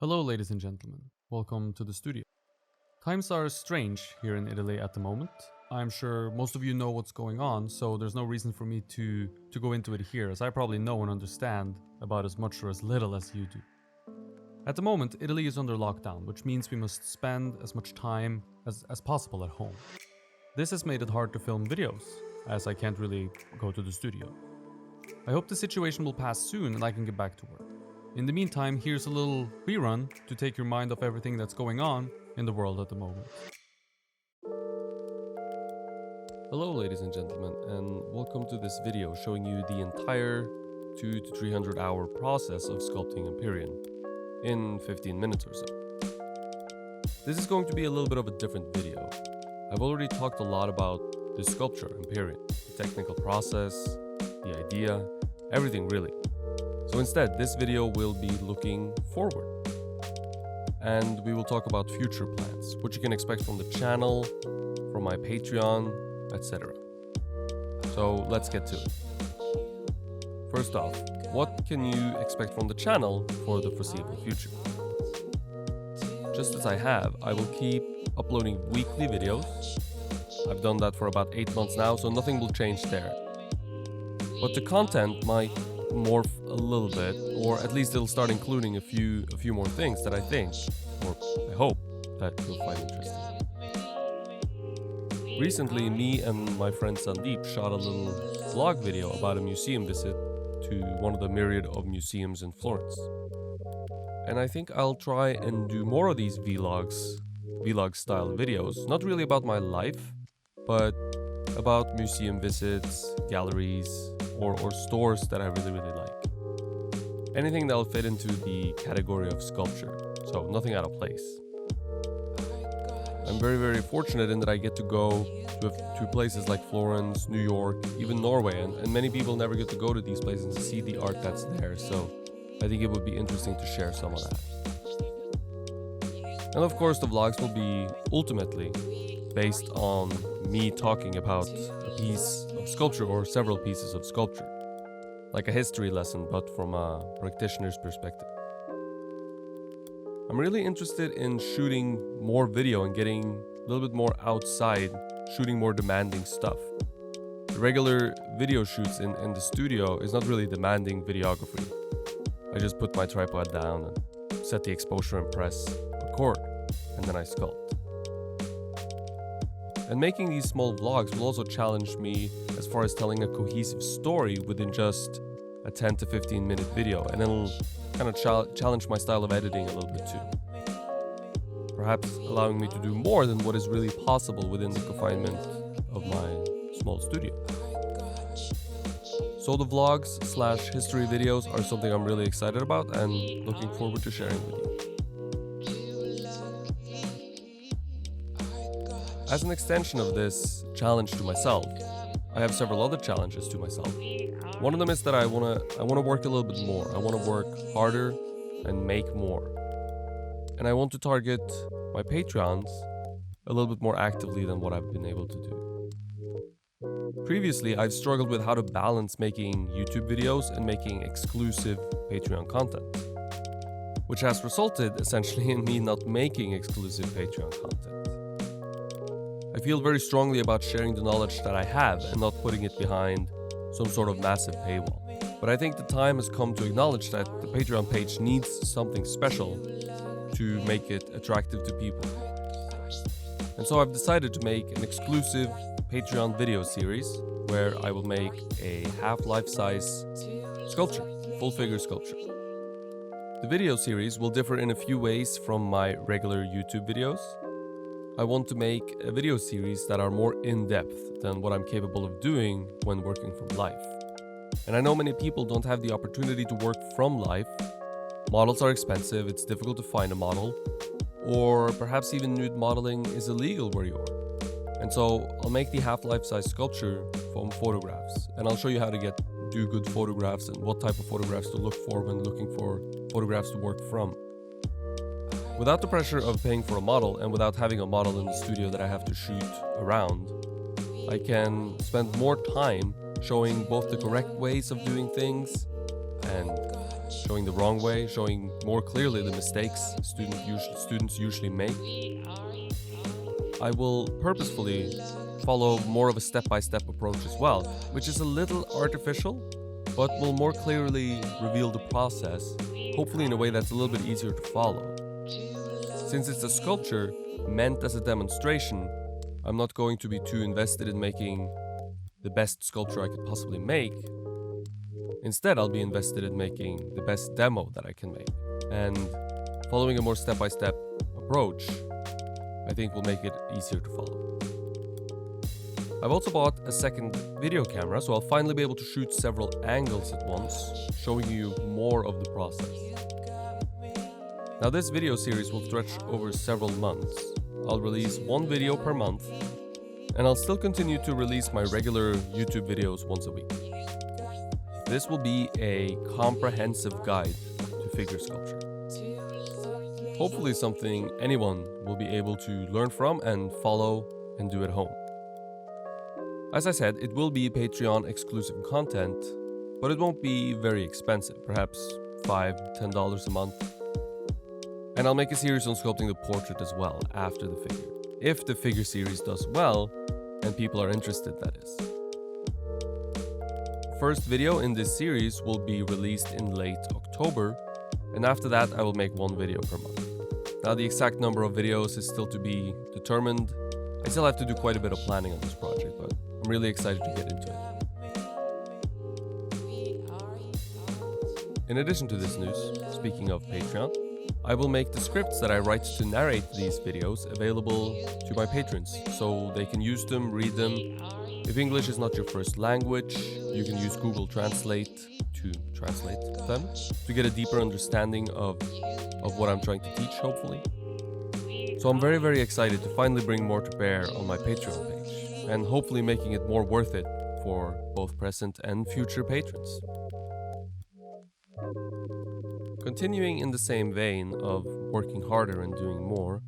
Hello ladies and gentlemen, welcome to the studio. Times are strange here in Italy at the moment. I'm sure most of you know what's going on, so there's no reason for me to go into it here, as I probably know and understand about as much or as little as you do. At the moment, Italy is under lockdown, which means we must spend as much time as possible at home. This has made it hard to film videos, as I can't really go to the studio. I hope the situation will pass soon and I can get back to work. In the meantime, here's a little rerun to take your mind off everything that's going on in the world at the moment. Hello ladies and gentlemen, and welcome to this video showing you the entire 200 to 300 hour process of sculpting Empyrean in 15 minutes or so. This is going to be a little bit of a different video. I've already talked a lot about this sculpture, Empyrean, the technical process, the idea, everything really. So instead, this video will be looking forward. And we will talk about future plans, what you can expect from the channel, from my Patreon, etc. So let's get to it. First off, what can you expect from the channel for the foreseeable future? Just as I will keep uploading weekly videos. I've done that for about 8 months now, so nothing will change there. But the content might morph a little bit, or at least it'll start including a few more things that I think, or I hope, that you'll find interesting. Recently, me and my friend Sandeep shot a little vlog video about a museum visit to one of the myriad of museums in Florence. And I think I'll try and do more of these vlog style videos, not really about my life, but about museum visits, galleries, or stores that I really like. Anything that'll fit into the category of sculpture, so nothing out of place. I'm very fortunate in that I get to go to places like Florence, New York, even Norway, and many people never get to go to these places and see the art that's there, so I think it would be interesting to share some of that. And of course the vlogs will be ultimately based on me talking about a piece of sculpture or several pieces of sculpture, like a history lesson but from a practitioner's perspective. I'm really interested in shooting more video and getting a little bit more outside, shooting more demanding stuff. The regular video shoots in the studio is not really demanding videography. I just put my tripod down and set the exposure and press record, and then I sculpt. And making these small vlogs will also challenge me as far as telling a cohesive story within just a 10 to 15 minute video, and it'll kind of challenge my style of editing a little bit too. Perhaps allowing me to do more than what is really possible within the confinement of my small studio. So the vlogs / history videos are something I'm really excited about and looking forward to sharing with you. As an extension of this challenge to myself, I have several other challenges to myself. One of them is that I wanna work a little bit more. I wanna work harder and make more. And I want to target my Patreons a little bit more actively than what I've been able to do. Previously, I've struggled with how to balance making YouTube videos and making exclusive Patreon content, which has resulted essentially in me not making exclusive Patreon content. I feel very strongly about sharing the knowledge that I have and not putting it behind some sort of massive paywall. But I think the time has come to acknowledge that the Patreon page needs something special to make it attractive to people. And so I've decided to make an exclusive Patreon video series where I will make a half-life size sculpture, full figure sculpture. The video series will differ in a few ways from my regular YouTube videos. I want to make a video series that are more in-depth than what I'm capable of doing when working from life. And I know many people don't have the opportunity to work from life. Models are expensive, it's difficult to find a model, or perhaps even nude modeling is illegal where you are. And so I'll make the half-life size sculpture from photographs, and I'll show you how to do good photographs and what type of photographs to look for when looking for photographs to work from. Without the pressure of paying for a model and without having a model in the studio that I have to shoot around, I can spend more time showing both the correct ways of doing things and showing the wrong way, showing more clearly the mistakes students usually make. I will purposefully follow more of a step-by-step approach as well, which is a little artificial, but will more clearly reveal the process, hopefully in a way that's a little bit easier to follow. Since it's a sculpture meant as a demonstration, I'm not going to be too invested in making the best sculpture I could possibly make. Instead, I'll be invested in making the best demo that I can make. And following a more step-by-step approach, I think will make it easier to follow. I've also bought a second video camera, so I'll finally be able to shoot several angles at once, showing you more of the process. Now this video series will stretch over several months. I'll release one video per month, and I'll still continue to release my regular YouTube videos once a week. This will be a comprehensive guide to figure sculpture. Hopefully something anyone will be able to learn from and follow and do at home. As I said, it will be Patreon exclusive content, but it won't be very expensive, perhaps $5-10 a month. And I'll make a series on sculpting the portrait as well after the figure. If the figure series does well, and people are interested, that is. First video in this series will be released in late October, and after that I will make one video per month. Now the exact number of videos is still to be determined. I still have to do quite a bit of planning on this project, but I'm really excited to get into it. In addition to this news, speaking of Patreon, I will make the scripts that I write to narrate these videos available to my patrons, so they can use them, read them. If English is not your first language, you can use Google Translate to translate them to get a deeper understanding of what I'm trying to teach, hopefully. So I'm very, very excited to finally bring more to bear on my Patreon page, and hopefully making it more worth it for both present and future patrons. Continuing in the same vein of working harder and doing more,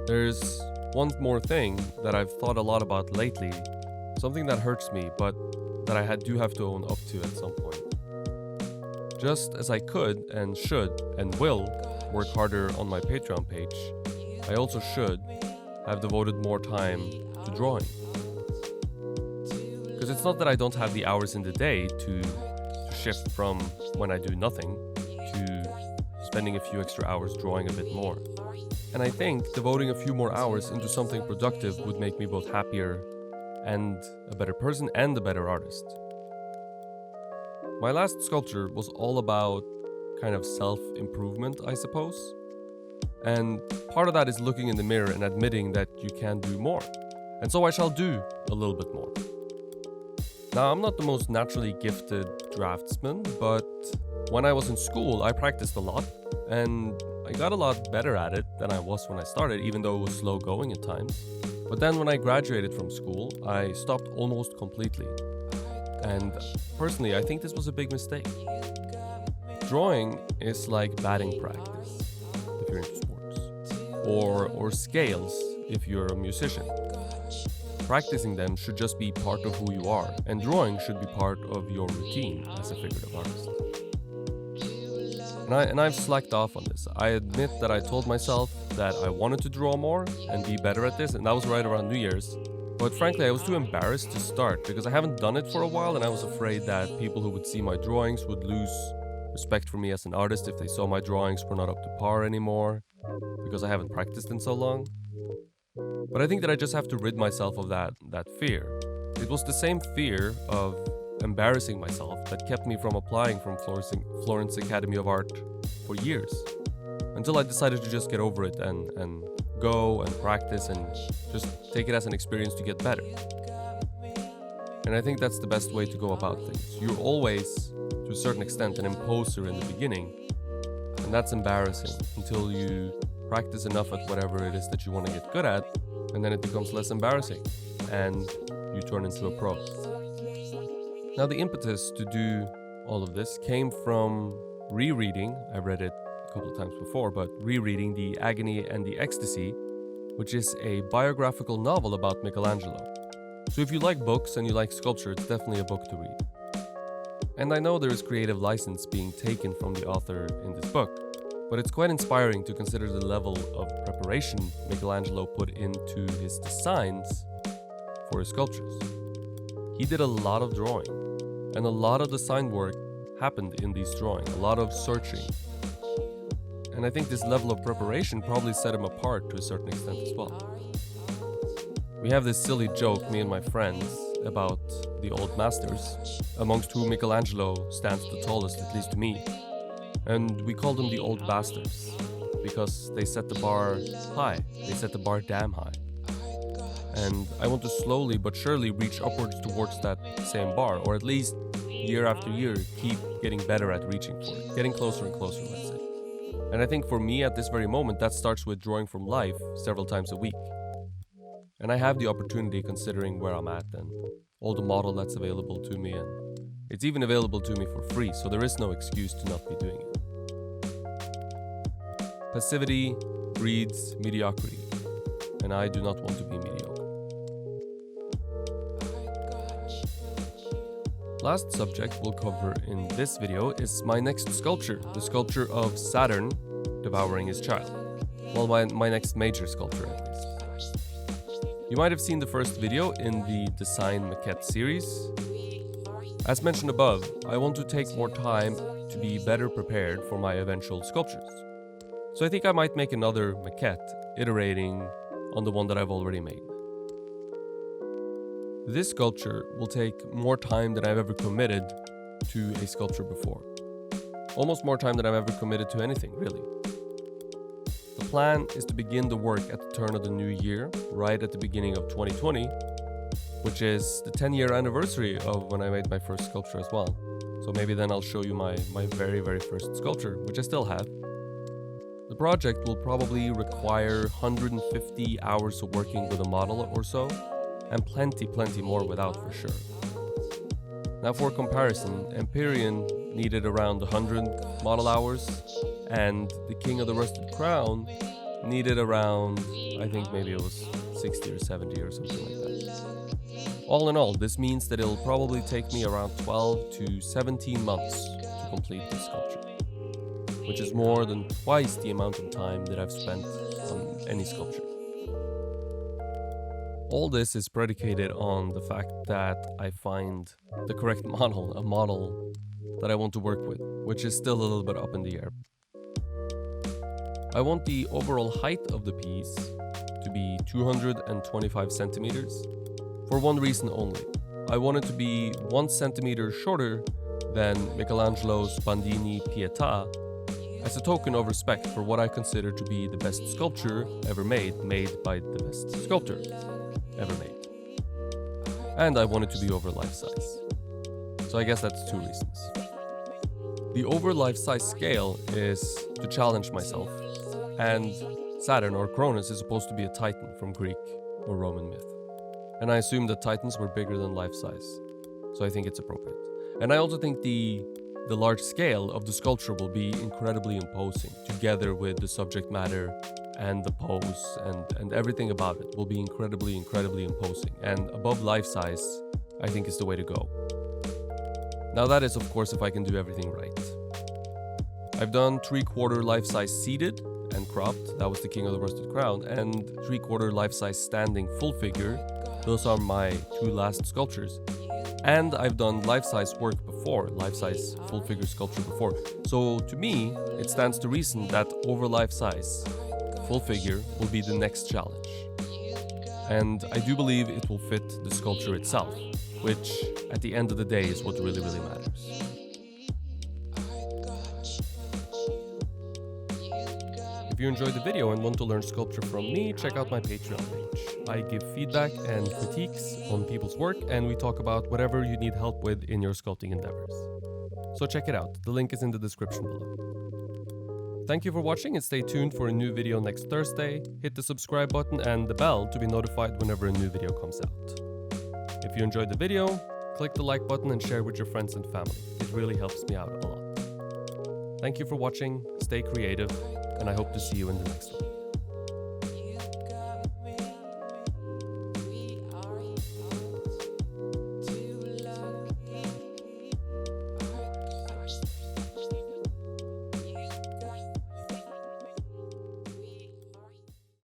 there's one more thing that I've thought a lot about lately, something that hurts me, but that I do have to own up to at some point. Just as I could and should and will work harder on my Patreon page, I also should have devoted more time to drawing. Because it's not that I don't have the hours in the day to shift from when I do nothing to spending a few extra hours drawing a bit more. And I think devoting a few more hours into something productive would make me both happier and a better person and a better artist. My last sculpture was all about kind of self-improvement, I suppose. And part of that is looking in the mirror and admitting that you can do more. And so I shall do a little bit more. Now, I'm not the most naturally gifted draftsman, but when I was in school, I practiced a lot, and I got a lot better at it than I was when I started, even though it was slow going at times. But then when I graduated from school, I stopped almost completely. And personally, I think this was a big mistake. Drawing is like batting practice, if you're into sports, or scales, if you're a musician. Practicing them should just be part of who you are, and drawing should be part of your routine as a figurative artist. And I've slacked off on this. I admit that I told myself that I wanted to draw more and be better at this, and that was right around New Year's. But frankly, I was too embarrassed to start because I haven't done it for a while, and I was afraid that people who would see my drawings would lose respect for me as an artist if they saw my drawings were not up to par anymore, because I haven't practiced in so long. But I think that I just have to rid myself of that fear. It was the same fear of embarrassing myself that kept me from applying from Florence Academy of Art for years, until I decided to just get over it and go and practice and just take it as an experience to get better. And I think that's the best way to go about things. You're always, to a certain extent, an imposter in the beginning, and that's embarrassing until you practice enough at whatever it is that you want to get good at, and then it becomes less embarrassing, and you turn into a pro. Now, the impetus to do all of this came from rereading. I read it a couple of times before, but rereading The Agony and the Ecstasy, which is a biographical novel about Michelangelo. So if you like books and you like sculpture, it's definitely a book to read. And I know there is creative license being taken from the author in this book, but it's quite inspiring to consider the level of preparation Michelangelo put into his designs for his sculptures. He did a lot of drawing, and a lot of design work happened in these drawings, a lot of searching. And I think this level of preparation probably set him apart to a certain extent as well. We have this silly joke, me and my friends, about the old masters, amongst whom Michelangelo stands the tallest, at least to me. And we call them the old bastards, because they set the bar high, they set the bar damn high. And I want to slowly but surely reach upwards towards that same bar, or at least year after year keep getting better at reaching for it, getting closer and closer, let's say. And I think for me at this very moment, that starts with drawing from life several times a week. And I have the opportunity considering where I'm at and all the model that's available to me, and it's even available to me for free, so there is no excuse to not be doing it. Passivity breeds mediocrity, and I do not want to be mediocre. Last subject we'll cover in this video is my next sculpture, the sculpture of Saturn devouring his child. Well, my next major sculpture at least. You might have seen the first video in the Design Maquette series. As mentioned above, I want to take more time to be better prepared for my eventual sculptures. So I think I might make another maquette, iterating on the one that I've already made. This sculpture will take more time than I've ever committed to a sculpture before. Almost more time than I've ever committed to anything, really. The plan is to begin the work at the turn of the new year, right at the beginning of 2020, which is the 10-year anniversary of when I made my first sculpture as well. So maybe then I'll show you my very, very first sculpture, which I still have. The project will probably require 150 hours of working with a model or so, and plenty more without for sure. Now for comparison, Empyrean needed around 100 model hours, and the King of the Rusted Crown needed around, I think maybe it was 60 or 70 or something like that. All in all, this means that it'll probably take me around 12 to 17 months to complete this sculpture, which is more than twice the amount of time that I've spent on any sculpture. All this is predicated on the fact that I find the correct model, a model that I want to work with, which is still a little bit up in the air. I want the overall height of the piece to be 225 centimeters for one reason only. I want it to be 1 centimeter shorter than Michelangelo's Bandini Pietà, as a token of respect for what I consider to be the best sculpture ever made by the best sculptor ever made. And I want it to be over life size. So I guess that's 2 reasons. The over life size scale is to challenge myself, and Saturn or Cronus is supposed to be a Titan from Greek or Roman myth. And I assume that Titans were bigger than life size, so I think it's appropriate. And I also think the large scale of the sculpture will be incredibly imposing, together with the subject matter and the pose and everything about it will be incredibly imposing. And above life size, I think is the way to go. Now that is of course if I can do everything right. I've done 3/4 life size seated and cropped, that was the King of the Rusted Crown, and 3/4 life size standing full figure, those are my 2 last sculptures. And I've done life-size work before, life-size full-figure sculpture before. So to me, it stands to reason that over life-size, full figure will be the next challenge. And I do believe it will fit the sculpture itself, which at the end of the day is what really matters. If you enjoyed the video and want to learn sculpture from me, check out my Patreon page. I give feedback and critiques on people's work, and we talk about whatever you need help with in your sculpting endeavors. So check it out, the link is in the description below. Thank you for watching and stay tuned for a new video next Thursday. Hit the subscribe button and the bell to be notified whenever a new video comes out. If you enjoyed the video, click the like button and share with your friends and family. It really helps me out a lot. Thank you for watching, stay creative, and I hope to see you in the next one.